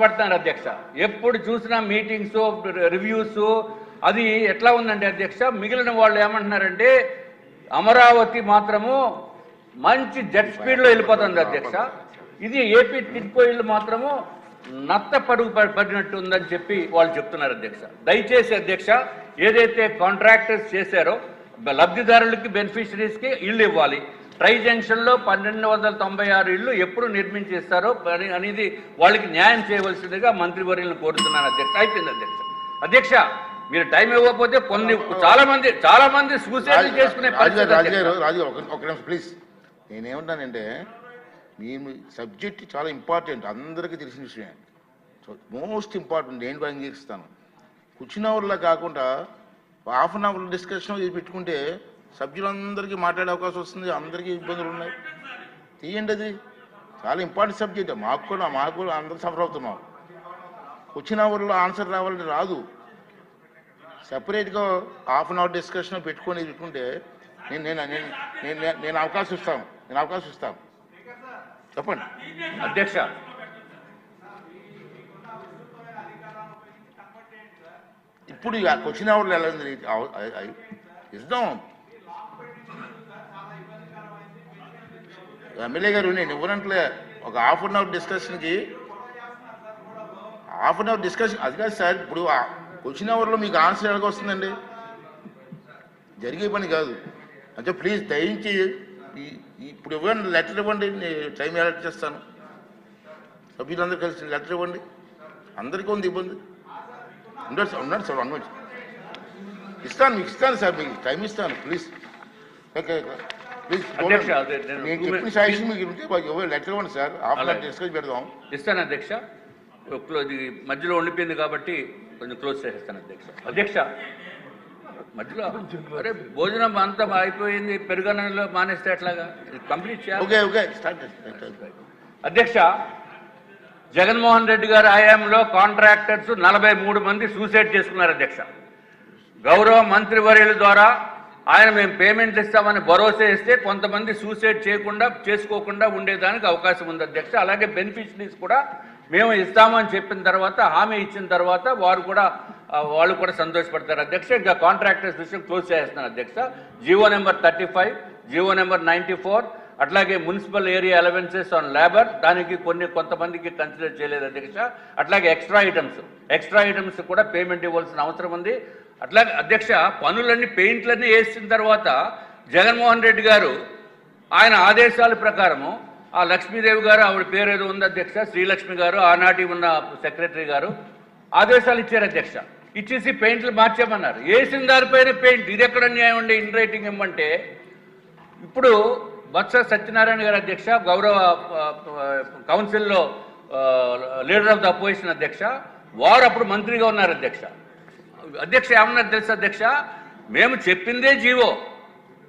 పడతాను అధ్యక్ష. ఎప్పుడు చూసినా మీటింగ్స్, రివ్యూస్, అది ఎట్లా ఉందంటే అధ్యక్ష, మిగిలిన వాళ్ళు ఏమంటున్నారంటే అమరావతి మాత్రము మంచి జెట్ స్పీడ్లో వెళ్ళిపోతుంది అధ్యక్ష, ఇది ఏపీ టిడ్కో ఇల్లు మాత్రము నత్త పడుగు పడినట్టు ఉందని చెప్పి వాళ్ళు చెప్తున్నారు అధ్యక్ష. దయచేసి అధ్యక్ష, ఏదైతే కాంట్రాక్టర్స్ చేశారో లబ్ధిదారులకి, బెనిఫిషరీస్కి ఇళ్ళు ఇవ్వాలి. ట్రై జంక్షన్లో 1296 ఇళ్ళు ఎప్పుడు నిర్మించేస్తారో అనేది వాళ్ళకి న్యాయం చేయవలసిందిగా మంత్రివర్యులను కోరుతున్నాను అధ్యక్ష. అయిపోయింది అధ్యక్ష. అధ్యక్ష, మీరు టైం ఇవ్వకపోతే చాలా మంది సూసైడ్ చేసుకునే పరిస్థితి. ప్లీజ్, నేనేమంటానంటే మీ సబ్జెక్ట్ చాలా ఇంపార్టెంట్, అందరికీ తెలిసిన విషయం. సో మోస్ట్ ఇంపార్టెంట్ నేను అంగీకరిస్తాను. కూర్చున్న అవర్లో కాకుండా హాఫ్ అన్ అవర్ డిస్కషన్ పెట్టుకుంటే సభ్యులందరికీ మాట్లాడే అవకాశం వస్తుంది, అందరికీ ఇబ్బందులు ఉన్నాయి. తీయండి, అది చాలా ఇంపార్టెంట్ సబ్జెక్ట్. మాకు కూడా అందరూ సఫర్ అవుతున్నాం. వచ్చిన అవర్లో ఆన్సర్ రావాలంటే రాదు. సెపరేట్గా హాఫ్ అన్ అవర్ డిస్కషన్ పెట్టుకుంటే నేను అవకాశం ఇస్తాను. చెప్పండి అధ్యక్ష. ఇప్పుడు క్వశ్చన్ అవర్లో ఎలా ఉంది ఇద్దాం. ఎమ్మెల్యే గారు నేను ఇవ్వనంటే ఒక హాఫ్ అన్ అవర్ డిస్కషన్కి అది కాదు సార్. ఇప్పుడు క్వశ్చన్ అవర్లో మీకు ఆన్సర్ ఎలాగ వస్తుందండి? జరిగే పని కాదు. అంటే ప్లీజ్ దయించి ఇప్పుడు ఇవ్వండి, లెటర్ ఇవ్వండి, టైం అలర్ట్ చేస్తాను. సభ్యులందరూ కలిసి లెటర్ ఇవ్వండి. అందరికీ ఉంది ఇబ్బంది. ఉండండి సార్, మీకు ఇస్తాను సార్, మీకు టైం ఇస్తాను. ప్లీజ్ నేను చెప్పిన సజెషన్ మీకు ఉంటే లెటర్ ఇవ్వండి sir. Half an hour discuss పెడదాం. ఇస్తాను అధ్యక్ష. మధ్యలో ఉండిపోయింది కాబట్టి కొంచెం క్లోజ్ చేసేస్తాను అధ్యక్ష. అధ్యక్ష, మధ్యలో అరే భోజనం అంతా అయిపోయింది, పెరుగన్నంలో మానేస్తే ఎట్లాగా? కంప్లీట్ చేయాలి. అధ్యక్ష, జగన్మోహన్ రెడ్డి గారి హయాంలో కాంట్రాక్టర్స్ 43 మంది సూసైడ్ చేసుకున్నారు అధ్యక్ష. గౌరవ మంత్రివర్యుల ద్వారా ఆయన మేము పేమెంట్లు ఇస్తామని భరోసా ఇస్తే కొంతమంది సూసైడ్ చేసుకోకుండా ఉండేదానికి అవకాశం ఉంది అధ్యక్ష. అలాగే బెనిఫిషరీస్ కూడా మేము ఇస్తామని చెప్పిన తర్వాత, హామీ ఇచ్చిన తర్వాత వాళ్ళు కూడా సంతోషపడతారు అధ్యక్ష. ఇంకా కాంట్రాక్టర్స్ విషయం క్లోజ్ చేస్తున్నాను అధ్యక్ష. జీవో నెంబర్ 35, జీవో నెంబర్ 94, అట్లాగే municipal area allowances on labour, దానికి కొంతమందికి కన్సిడర్ చేయలేదు అధ్యక్ష. అట్లాగే ఎక్స్ట్రా ఐటమ్స్ కూడా పేమెంట్ ఇవ్వాల్సిన అవసరం ఉంది. అట్లాగే అధ్యక్ష, పనులన్నీ పెయింట్లన్నీ వేసిన తర్వాత జగన్మోహన్ రెడ్డి గారు ఆయన ఆదేశాల ప్రకారము ఆ లక్ష్మీదేవి గారు, ఆవిడ పేరు ఏదో ఉంది అధ్యక్ష, శ్రీలక్ష్మి గారు, ఆనాటి ఉన్న సెక్రటరీ గారు ఆదేశాలు ఇచ్చారు అధ్యక్ష. ఇచ్చేసి పెయింట్లు మార్చామన్నారు. వేసిన దానిపైన పెయింట్. ఇది ఎక్కడ న్యాయం ఉండే? ఇన్ రైటింగ్ ఇవ్వమంటే ఇప్పుడు బొత్స సత్యనారాయణ గారు అధ్యక్ష, గౌరవ కౌన్సిల్లో లీడర్ ఆఫ్ ద అపోజిషన్ అధ్యక్ష, వారు అప్పుడు మంత్రిగా ఉన్నారు అధ్యక్ష. ఏమన్నారు తెలుసు అధ్యక్ష? మేము చెప్పిందే జీవో.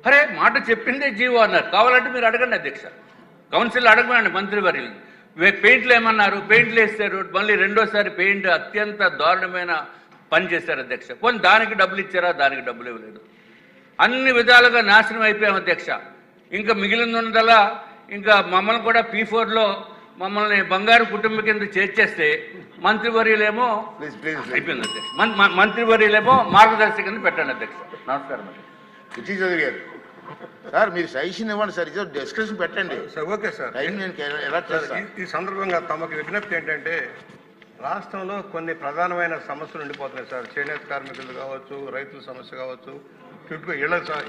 అరే మాట చెప్పిందే జీవో అన్నారు. కావాలంటే మీరు అడగండి అధ్యక్ష, కౌన్సిల్ అడగండి మంత్రివర్యులు. పెయింట్లు ఏమన్నారు? పెయింట్లు వేస్తారు, మళ్ళీ రెండోసారి పెయింట్ అత్యంత దారుణమైన పని చేశారు అధ్యక్ష. కొన్ని దానికి డబ్బులు ఇచ్చారా? దానికి డబ్బులు ఇవ్వలేదు. అన్ని విధాలుగా నాశనం అయిపోయాం అధ్యక్ష. ఇంకా మిగిలిందల్లా ఇంకా మమ్మల్ని కూడా P4లో మమ్మల్ని బంగారు కుటుంబం కింద చేర్చేస్తే మంత్రివర్యులేమో అయిపోయింది అధ్యక్ష. మంత్రివర్యులేమో మార్గదర్శి కింద పెట్టండి అధ్యక్ష. నమస్కారం అండి. సార్ మీరు సజెషన్ ఇవ్వండి సార్, ఇది డిస్కషన్ పెట్టండి సార్. Okay sir. ఈ సందర్భంగా తమకు విజ్ఞప్తి ఏంటంటే, రాష్ట్రంలో కొన్ని ప్రధానమైన సమస్యలు ఉండిపోతున్నాయి సార్. చేనేత కార్మికులు కావచ్చు, రైతుల సమస్య కావచ్చు, చుట్టూ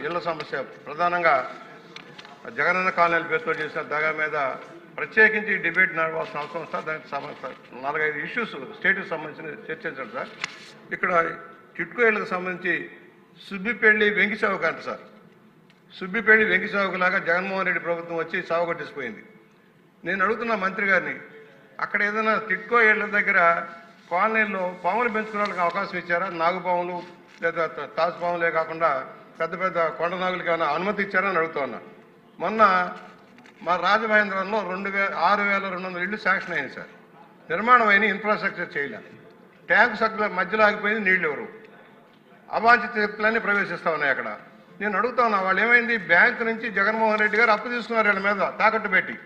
ఇళ్ల సమస్య, ప్రధానంగా జగనన్న కాలనీల పేరుతో చేసిన దగా మీద ప్రత్యేకించి డిబేట్ నడవాల్సిన అవసరం సార్. దానికి 4-5 ఇష్యూస్ స్టేట్కి సంబంధించిన చర్చించండి సార్. ఇక్కడ టిడ్కో ఇళ్లకు సంబంధించి సుబ్బిపల్లి వెంకి చౌక అంట సార్. సుబ్బిపల్లి వెంకి చౌకలాగా జగన్మోహన్ రెడ్డి ప్రభుత్వం వచ్చి సాగుకొట్టేసిపోయింది. నేను అడుగుతున్న మంత్రి గారిని, అక్కడ ఏదైనా టిడ్కో ఇళ్ల దగ్గర కాలనీల్లో పాములు పెంచుకునే వాళ్ళకి అవకాశం ఇచ్చారా? నాగుపాములు లేదా తాజు పాములే కాకుండా పెద్ద పెద్ద కొండ నాగులకి ఏమైనా అనుమతి ఇచ్చారా అని అడుగుతా ఉన్నా. మొన్న మా రాజమహేంద్రంలో 6,200 ఇళ్ళు శాంక్షన్ అయింది సార్. నిర్మాణం అయిన ఇన్ఫ్రాస్ట్రక్చర్ చేయలేదు. ట్యాంకు సక్కుల మధ్యలో ఆగిపోయింది, నీళ్ళు ఎవరు. అవాంఛిత శక్తులన్నీ ప్రవేశిస్తూ ఉన్నాయి అక్కడ. నేను అడుగుతా ఉన్నా, వాళ్ళు ఏమైంది? బ్యాంకు నుంచి జగన్మోహన్ రెడ్డి గారు అప్పు తీసుకున్నారు వీళ్ళ మీద తాకట్టు పెట్టి.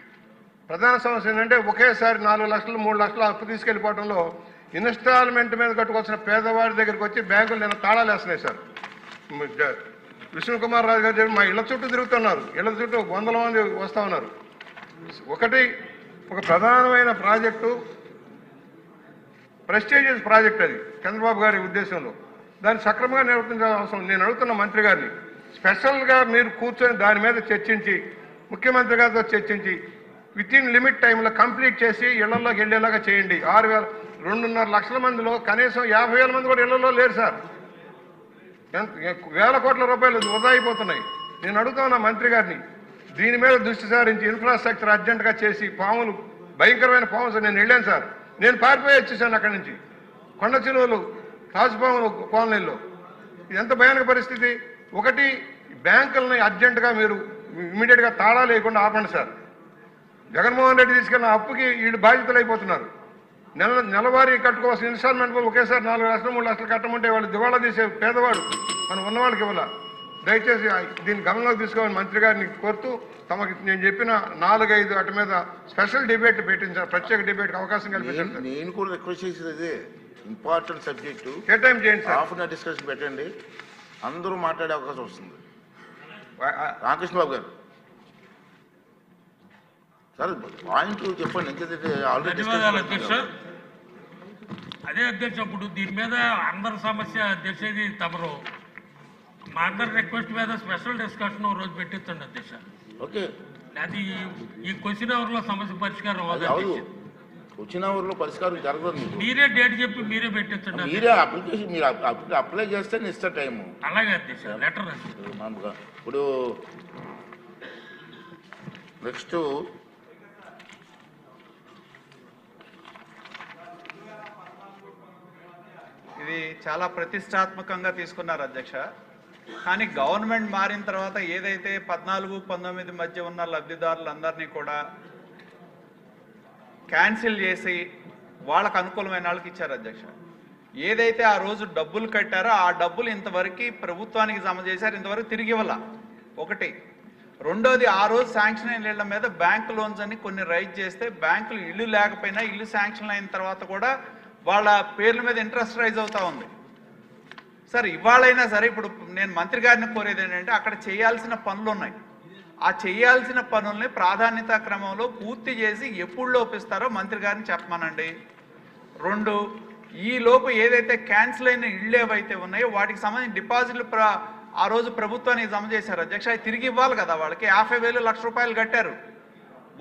ప్రధాన సమస్య ఏంటంటే ఒకేసారి 4 లక్షలు 3 లక్షలు అప్పు తీసుకెళ్ళిపోవడంలో ఇన్స్టాల్మెంట్ మీద కట్టుకోవాల్సిన పేదవాడి దగ్గరికి వచ్చి బ్యాంకులు నేను తాళాలు వేస్తున్నాయి సార్. విష్ణుకుమార్ రాజు గారు చెప్పి మా ఇళ్ల చుట్టూ తిరుగుతున్నారు, ఇళ్ల చుట్టూ 100 మంది వస్తూ ఉన్నారు. ఒక ప్రధానమైన ప్రాజెక్టు, ప్రెస్టీజియస్ ప్రాజెక్ట్ అది చంద్రబాబు గారి ఉద్దేశంలో, దాన్ని సక్రమంగా నిర్వర్తించాల్సిన అవసరం. నేను అడుగుతున్న మంత్రి గారిని స్పెషల్గా మీరు కూర్చొని దాని మీద చర్చించి, ముఖ్యమంత్రి గారితో చర్చించి విత్ ఇన్ లిమిట్ టైంలో కంప్లీట్ చేసి ఇళ్లలోకి వెళ్ళేలాగా చేయండి. 2.5 లక్షల మందిలో కనీసం 50,000 మంది కూడా ఇళ్లలో లేరు సార్. వేల కోట్ల రూపాయలు వృధా అయిపోతున్నాయి. నేను అడుగుతున్నా మంత్రి గారిని దీని మీద దృష్టి సారించి ఇన్ఫ్రాస్ట్రక్చర్ అర్జెంటుగా చేసి, పాములు భయంకరమైన పాములు సార్, నేను వెళ్ళాను సార్, నేను పారిపోయి వచ్చేసాను అక్కడి నుంచి. కొండ చిలువలు, తాజుపాములు కాలనీల్లో ఇది ఎంత భయానక పరిస్థితి. ఒకటి, బ్యాంకులని అర్జెంటుగా మీరు ఇమీడియట్గా తాళాలు వేయకుండా ఆపండి సార్. జగన్మోహన్ రెడ్డి తీసుకెళ్ళిన అప్పుకి వీళ్ళు బాధ్యతలు అయిపోతున్నారు. నెలవారీ కట్టుకోవాల్సిన ఇన్స్టాల్మెంట్ ఒకేసారి 4 లక్షలు 3 లక్షలు కట్టమంటే వాళ్ళు దివాళా తీసే పేదవాడు మనం ఉన్నవాళ్ళకి ఇవ్వాల. దయచేసి దీన్ని గమనంలోకి తీసుకోవాలని మంత్రి గారిని కోరుతూ, తమకి నేను చెప్పిన 4-5 అటు మీద స్పెషల్ డిబేట్ పెట్టించారు, ప్రత్యేక డిబేట్ అవకాశం కల్పించారు. నేను కూడా రిక్వెస్ట్ చేసేది అదే, ఇంపార్టెంట్ సబ్జెక్టు కేటాయింపు చేయండి sir. Half an hour discussion పెట్టండి, అందరూ మాట్లాడే అవకాశం వస్తుంది. రామకృష్ణ బాబు గారు సార్ పాయింట్ చెప్పండి. ఎందుకంటే ఆల్రెడీ అదే అధ్యక్ష, ఇప్పుడు దీని మీద అందరి సమస్య అధ్యక్షది తమరు మా అందరి రిక్వెస్ట్ మీద స్పెషల్ డిస్కషన్ రోజు పెట్టించండి అధ్యక్ష. ఓకే, అది ఈ క్వశ్చన్ అవర్ లో సమస్య పరిష్కారం అవ్వదు. క్వశ్చన్ అవర్ లో పరిష్కారం జరగదు. మీరే డేట్ చెప్పి మీరే పెట్టించండి. మీరే అప్లికేషన్ మీరు అప్లై చేస్తే నేను ఇస్తా టైము. అలాగే అధ్యక్ష, లెటర్ ఇప్పుడు నెక్స్ట్ ఇది చాలా ప్రతిష్టాత్మకంగా తీసుకున్నారు అధ్యక్ష. కానీ గవర్నమెంట్ మారిన తర్వాత ఏదైతే 14-19 మధ్య ఉన్న లబ్ధిదారులందరినీ కూడా క్యాన్సిల్ చేసి వాళ్ళకు అనుకూలమైన వాళ్ళకి ఇచ్చారు అధ్యక్ష. ఏదైతే ఆ రోజు డబ్బులు కట్టారో ఆ డబ్బులు ఇంతవరకు ప్రభుత్వానికి జమ చేశారు, ఇంతవరకు తిరిగి ఇవ్వాల. ఒకటి. రెండోది, ఆ రోజు శాంక్షన్ అయిన ఇళ్ల మీద బ్యాంక్ లోన్స్ అని కొన్ని రైజ్ చేస్తే బ్యాంకులు ఇల్లు లేకపోయినా ఇల్లు శాంక్షన్ అయిన తర్వాత కూడా వాళ్ళ పేర్ల మీద ఇంట్రెస్ట్ రైజ్ అవుతా ఉంది. సార్ ఇవాళైనా సరే ఇప్పుడు నేను మంత్రి గారిని కోరేది ఏంటంటే అక్కడ చేయాల్సిన పనులు ఉన్నాయి, ఆ చేయాల్సిన పనుల్ని ప్రాధాన్యత క్రమంలో పూర్తి చేసి ఎప్పుడు లోపిస్తారో మంత్రి గారిని చెప్పమనండి. 2, ఈ లోపు ఏదైతే క్యాన్సిల్ అయిన ఇళ్ళు ఏవైతే ఉన్నాయో వాటికి సంబంధించిన డిపాజిట్లు ఆ రోజు ప్రభుత్వానికి జమ చేశారు అధ్యక్ష, అవి తిరిగి ఇవ్వాలి కదా. వాళ్ళకి 50,000 లక్ష రూపాయలు కట్టారు,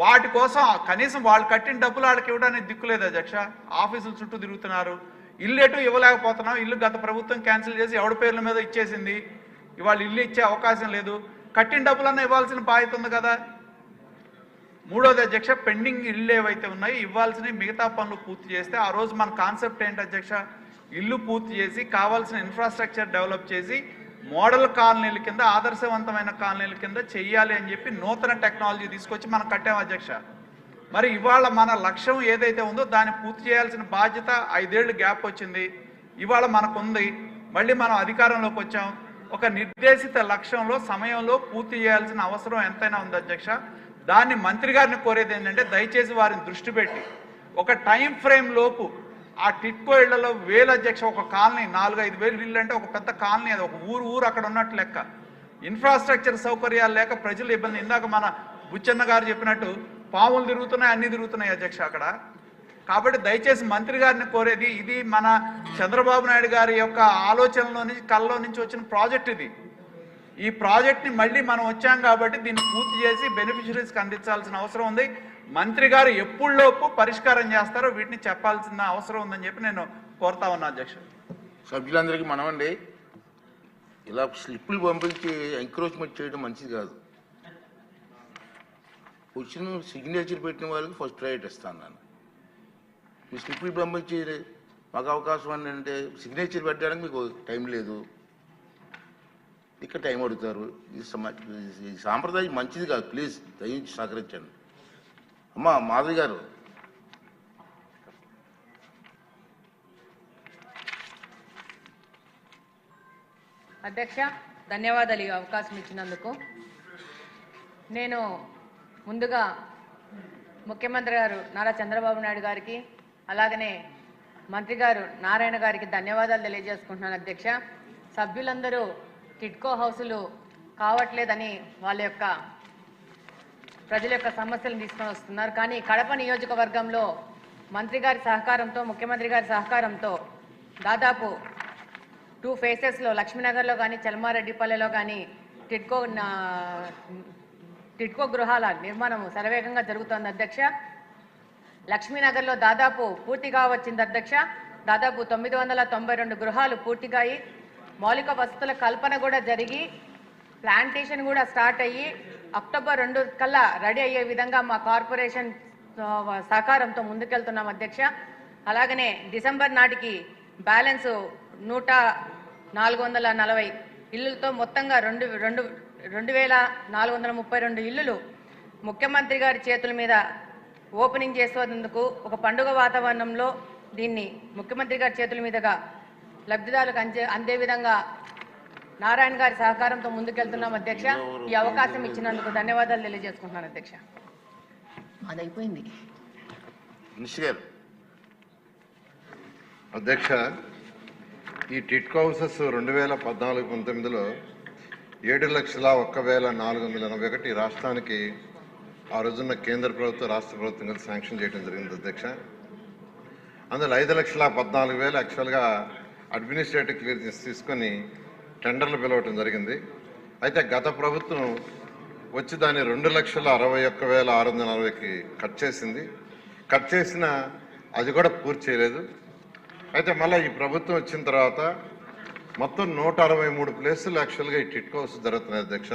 వాటి కోసం కనీసం వాళ్ళు కట్టిన డబ్బులు వాళ్ళకి ఇవ్వడానికి దిక్కులేదు అధ్యక్ష. ఆఫీసుల చుట్టూ తిరుగుతున్నారు, ఇల్లు ఎటు ఇవ్వలేకపోతున్నాం. ఇల్లు గత ప్రభుత్వం క్యాన్సిల్ చేసి ఎవడి పేర్ల మీద ఇచ్చేసింది, ఇవాళ ఇల్లు ఇచ్చే అవకాశం లేదు. కట్టిన డబ్బులన్నా ఇవ్వాల్సిన బాధ్యత ఉంది కదా. 3వది అధ్యక్ష, పెండింగ్ ఇళ్ళు ఏవైతే ఉన్నాయో ఇవ్వాల్సినవి మిగతా పనులు పూర్తి చేస్తే, ఆ రోజు మన కాన్సెప్ట్ ఏంటి అధ్యక్ష, ఇల్లు పూర్తి చేసి కావాల్సిన ఇన్ఫ్రాస్ట్రక్చర్ డెవలప్ చేసి మోడల్ కాలనీల కింద, ఆదర్శవంతమైన కాలనీల కింద చెయ్యాలి అని చెప్పి నూతన టెక్నాలజీ తీసుకొచ్చి మనం కట్టాం అధ్యక్ష. మరి ఇవాళ మన లక్ష్యం ఏదైతే ఉందో దాన్ని పూర్తి చేయాల్సిన బాధ్యత 5 ఏళ్ళు గ్యాప్ వచ్చింది, ఇవాళ మనకుంది. మళ్ళీ మనం అధికారంలోకి వచ్చాం, ఒక నిర్దేశిత లక్ష్యంలో సమయంలో పూర్తి చేయాల్సిన అవసరం ఎంతైనా ఉంది అధ్యక్ష. దాన్ని మంత్రి గారిని కోరేది ఏంటంటే దయచేసి వారిని దృష్టి పెట్టి ఒక టైం ఫ్రేమ్ లోపు ఆ టిట్కో ఇళ్లలో వేలు అధ్యక్ష, ఒక కాలనీ 4-5 వేలు ఇళ్ళు అంటే ఒక పెద్ద కాలనీ, అది ఒక ఊరు అక్కడ ఉన్నట్టు లెక్క. ఇన్ఫ్రాస్ట్రక్చర్ సౌకర్యాలు లేక ప్రజలు ఇబ్బంది. ఇందాక మన బుచ్చన్న గారు చెప్పినట్టు పాములు తిరుగుతున్నాయి, అన్ని తిరుగుతున్నాయి అధ్యక్ష అక్కడ. కాబట్టి దయచేసి మంత్రి గారిని కోరేది, ఇది మన చంద్రబాబు నాయుడు గారి యొక్క ఆలోచనలో నుంచి కళ్ళలో నుంచి వచ్చిన ప్రాజెక్ట్ ఇది. ఈ ప్రాజెక్ట్ని మళ్ళీ మనం వచ్చాం కాబట్టి దీన్ని పూర్తి చేసి బెనిఫిషరీస్కి అందించాల్సిన అవసరం ఉంది. మంత్రి గారు ఎప్పుడులోపు పరిష్కారం చేస్తారో వీటిని చెప్పాల్సిన అవసరం ఉందని చెప్పి నేను కోరుతా ఉన్నా అధ్యక్ష. సభ్యులందరికీ మనమండి, ఇలా స్లిప్పులు పంపించి ఎంక్రోచ్మెంట్ చేయడం మంచిది కాదు. వచ్చిన సిగ్నేచర్ పెట్టిన వాళ్ళకి ఫస్ట్ ప్రయారిటీ ఇస్తాను నేను. మీ స్లిప్పులు పంపించి మాకు అవకాశం అని అంటే సిగ్నేచర్ పెట్టడానికి మీకు టైం లేదు, ఇక్కడ టైం అడుగుతారు. ఈ సాంప్రదాయం మంచిది కాదు, ప్లీజ్ దయించి సహకరించండి. అమ్మా మాధవి గారు. అధ్యక్ష ధన్యవాదాలు ఈ అవకాశం ఇచ్చినందుకు. నేను ముందుగా ముఖ్యమంత్రి గారు నారా చంద్రబాబు నాయుడు గారికి అలాగనే మంత్రి గారు నారాయణ గారికి ధన్యవాదాలు తెలియజేసుకుంటున్నాను అధ్యక్ష. సభ్యులందరూ టిడ్కో హౌసులు కావట్లేదని వాళ్ళ యొక్క ప్రజల యొక్క సమస్యలను తీసుకొని వస్తున్నారు. కానీ కడప నియోజకవర్గంలో మంత్రి గారి సహకారంతో ముఖ్యమంత్రి గారి సహకారంతో దాదాపు 2 ఫేసెస్లో లక్ష్మీనగర్లో కానీ చల్మారెడ్డిపల్లెలో కానీ టిడ్కో గృహాల నిర్మాణం శరవేగంగా జరుగుతోంది అధ్యక్ష. లక్ష్మీనగర్లో దాదాపు పూర్తిగా వచ్చింది అధ్యక్ష. దాదాపు 992 గృహాలు పూర్తిగా అయ్యి మౌలిక వసతుల కల్పన కూడా జరిగి ప్లాంటేషన్ కూడా స్టార్ట్ అయ్యి అక్టోబర్ 2 కల్లా రెడీ అయ్యే విధంగా మా కార్పొరేషన్ సహకారంతో ముందుకెళ్తున్నాం అధ్యక్ష. అలాగనే డిసెంబర్ నాటికి బ్యాలెన్స్ 440 ఇళ్లతో మొత్తంగా 2432 ఇళ్లు ముఖ్యమంత్రి గారి చేతుల మీద ఓపెనింగ్ చేసేందుకు ఒక పండుగ వాతావరణంలో దీన్ని ముఖ్యమంత్రి గారి చేతుల మీదుగా లబ్ధిదారులకు అందే విధంగా నారాయణ గారి సహకారంతో ముందుకెళ్తున్నాం అధ్యక్ష. ఈ అవకాశం ఇచ్చినందుకు ధన్యవాదాలు తెలియజేసుకుంటున్నాను అధ్యక్ష. అది అయిపోయింది. అధ్యక్ష, ఈ టిడ్కో హౌసెస్ 2014-19లో 7,01,481 రాష్ట్రానికి ఆ రోజున్న కేంద్ర ప్రభుత్వం రాష్ట్ర ప్రభుత్వం కలిసి శాంక్షన్ చేయడం జరిగింది అధ్యక్ష. అందులో 5,14,000 యాక్చువల్గా అడ్మినిస్ట్రేటివ్ క్లియరెన్స్ తీసుకొని టెండర్లు పిలవటం జరిగింది. అయితే గత ప్రభుత్వం వచ్చి దాన్ని 2,61,640కి కట్ చేసింది. కట్ చేసిన అది కూడా పూర్తి చేయలేదు. అయితే మళ్ళీ ఈ ప్రభుత్వం వచ్చిన తర్వాత మొత్తం 163 ప్లేసులు యాక్చువల్గా ఈ టిడ్కో హౌస్ జరుగుతున్నాయి అధ్యక్ష.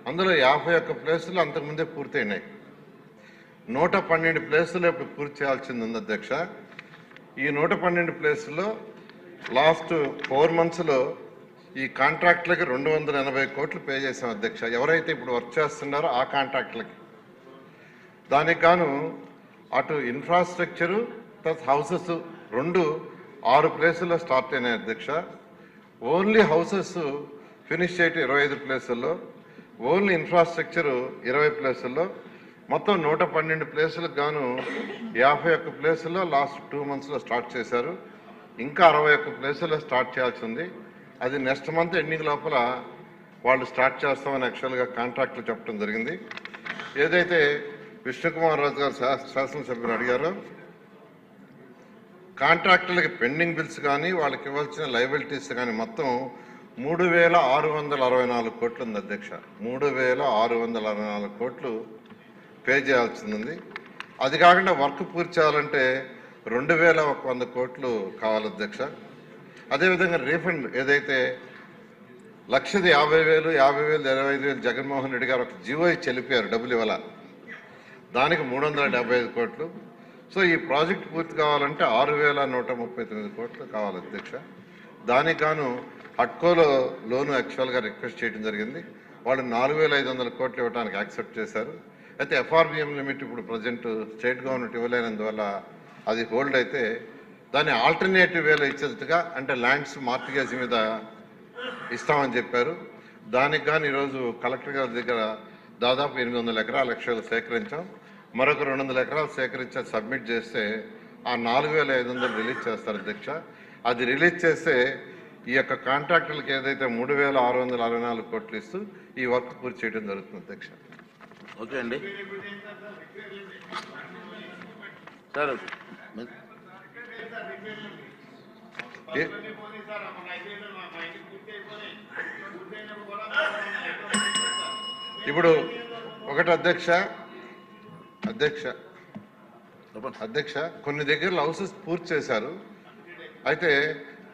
అందులో 51 ప్లేసులు అంతకుముందే పూర్తయినాయి. 112 ప్లేసులు ఇప్పుడు పూర్తి చేయాల్సింది ఉంది అధ్యక్ష. ఈ 112 ప్లేసుల్లో లాస్ట్ 4 మంత్స్లో ఈ కాంట్రాక్టులకి 280 కోట్లు పే చేసాం అధ్యక్ష. ఎవరైతే ఇప్పుడు వర్క్ చేస్తున్నారో ఆ కాంట్రాక్టులకి. దానికి గాను అటు ఇన్ఫ్రాస్ట్రక్చరు ప్లస్ హౌసెస్ 6 ప్లేసుల్లో స్టార్ట్ అయినాయి అధ్యక్ష. ఓన్లీ హౌసెస్ ఫినిష్ చేయటం 25 ప్లేసుల్లో, ఓన్లీ ఇన్ఫ్రాస్ట్రక్చరు 20 ప్లేసుల్లో, మొత్తం 112 ప్లేసులకు గాను 51 ప్లేసుల్లో లాస్ట్ 2 మంత్స్లో స్టార్ట్ చేశారు. ఇంకా 61 ప్లేసుల్లో స్టార్ట్ చేయాల్సి ఉంది. అది నెక్స్ట్ మంత్ ఎండింగ్ లోపల వాళ్ళు స్టార్ట్ చేస్తామని యాక్చువల్గా కాంట్రాక్టులు చెప్పడం జరిగింది. ఏదైతే విష్ణుకుమార్ రాజు గారు శాసనసభ్యులు అడిగారో కాంట్రాక్టులకి పెండింగ్ బిల్స్ కానీ వాళ్ళకి ఇవ్వాల్సిన లయబిలిటీస్ కానీ మొత్తం 3,664 కోట్లు ఉంది అధ్యక్ష. 3,664 కోట్లు పే చేయాల్సింది ఉంది. అది కాకుండా వర్క్ పూర్తి చేయాలంటే 2,100 కోట్లు కావాలి అధ్యక్ష. అదేవిధంగా రీఫండ్ ఏదైతే 1,50,000, 50,000, 25,000 జగన్మోహన్ రెడ్డి గారు ఒక జీవో చెల్లిపోయారు, డబ్బులు ఇవ్వాల, దానికి 375 కోట్లు. సో ఈ ప్రాజెక్ట్ పూర్తి కావాలంటే 6,139 కోట్లు కావాలి అధ్యక్ష. దానికి గాను హట్కోలో లోను యాక్చువల్గా రిక్వెస్ట్ చేయడం జరిగింది. వాళ్ళు 4,500 కోట్లు ఇవ్వడానికి యాక్సెప్ట్ చేశారు. అయితే ఎఫ్ఆర్బిఎం లిమిట్ ఇప్పుడు ప్రజెంట్ స్టేట్ గవర్నమెంట్ ఇవ్వలేనందువల్ల అది హోల్డ్ అయితే దాన్ని ఆల్టర్నేటివ్ వేలో ఇచ్చేట్టుగా అంటే ల్యాండ్స్ మార్టిగేజ్ మీద ఇస్తామని చెప్పారు. దానికి కానీ ఈరోజు కలెక్టర్ గారి దగ్గర దాదాపు 800 ఎకరాల లక్షలు సేకరించాం. మరొక 200 ఎకరాలు సేకరించి సబ్మిట్ చేస్తే ఆ 4,500 రిలీజ్ చేస్తారు అధ్యక్ష. అది రిలీజ్ చేస్తే ఈ యొక్క కాంట్రాక్టర్లకు ఏదైతే 3,664 కోట్లు ఇస్తూ ఈ వర్క్ పూర్తి చేయడం జరుగుతుంది అధ్యక్ష. ఓకే అండి సార్. ఇప్పుడు ఒకటి అధ్యక్ష కొన్ని దగ్గర హౌసెస్ పూర్తి చేశారు. అయితే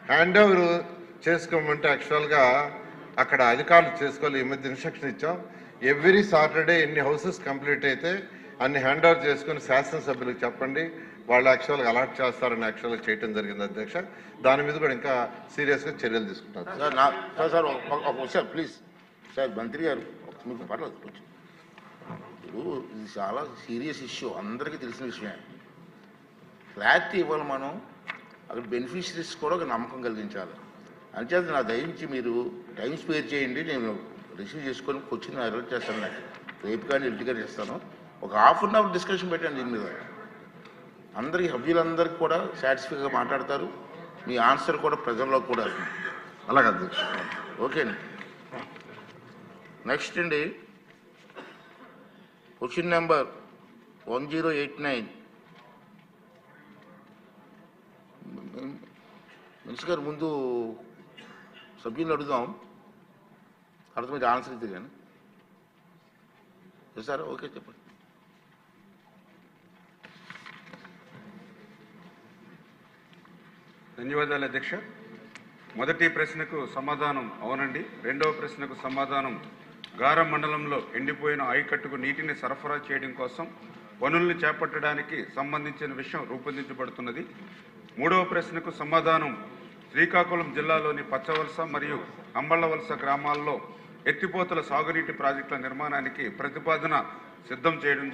హ్యాండ్ ఓవర్ చేసుకోమంటే యాక్చువల్గా అక్కడ అధికారులు చేసుకోవాలి. ఈ మధ్య ఇన్స్ట్రక్షన్ ఇచ్చాం, ఎవ్రీ సాటర్డే ఎన్ని హౌసెస్ కంప్లీట్ అయితే అన్ని హ్యాండ్ ఓవర్ చేసుకుని శాసనసభ్యులకు చెప్పండి, వాళ్ళు యాక్చువల్గా అలాట్ చేస్తారని యాక్చువల్గా చేయడం జరిగింది అధ్యక్ష. దాని మీద కూడా ఇంకా సీరియస్గా చర్యలు తీసుకుంటారు. సార్ ప్లీజ్ సార్, మంత్రి గారు మీకు పర్లేదు. ఇప్పుడు ఇది చాలా సీరియస్ ఇష్యూ, అందరికీ తెలిసిన విషయమే. క్లారిటీ ఇవ్వాలి మనం, అక్కడ బెనిఫిషరీస్ కూడా ఒక నమ్మకం కలిగించాలి. అంచేత నా దయించి మీరు టైం స్పేర్ చేయండి, నేను రిసీవ్ చేసుకొని క్వశ్చన్ అలర్ట్ చేస్తాను. నాకు రేపు కానీ ఇంటికి చేస్తాను, ఒక హాఫ్ అన్ అవర్ డిస్కషన్ పెట్టండి దీని మీద. అందరికీ సభ్యులందరికీ కూడా సాటిస్ఫైగా మాట్లాడతారు. మీ ఆన్సర్ కూడా ప్రజల్లో కూడా. అలాగే అధ్యక్ష. ఓకే అండి. నెక్స్ట్ అండి, క్వశ్చన్ నెంబర్ 1089. మినిస్టర్ గారు ముందు సభ్యులను అడుగుదాం, తర్వాత మీరు ఆన్సర్ ఇద్దాం కానీ సార్. ఓకే చెప్పండి. ధన్యవాదాలు అధ్యక్ష. మొదటి ప్రశ్నకు సమాధానం అవునండి. రెండవ ప్రశ్నకు సమాధానం గారం మండలంలో ఎండిపోయిన ఆయకట్టుకు నీటిని సరఫరా చేయడం కోసం పనులను చేపట్టడానికి సంబంధించిన విషయం రూపొందించబడుతున్నది. మూడవ ప్రశ్నకు సమాధానం శ్రీకాకుళం జిల్లాలోని పచ్చవలస మరియు అంబళ్ళవలస గ్రామాల్లో ఎత్తిపోతల సాగునీటి ప్రాజెక్టుల నిర్మాణానికి ప్రతిపాదన సిద్ధం చేయడం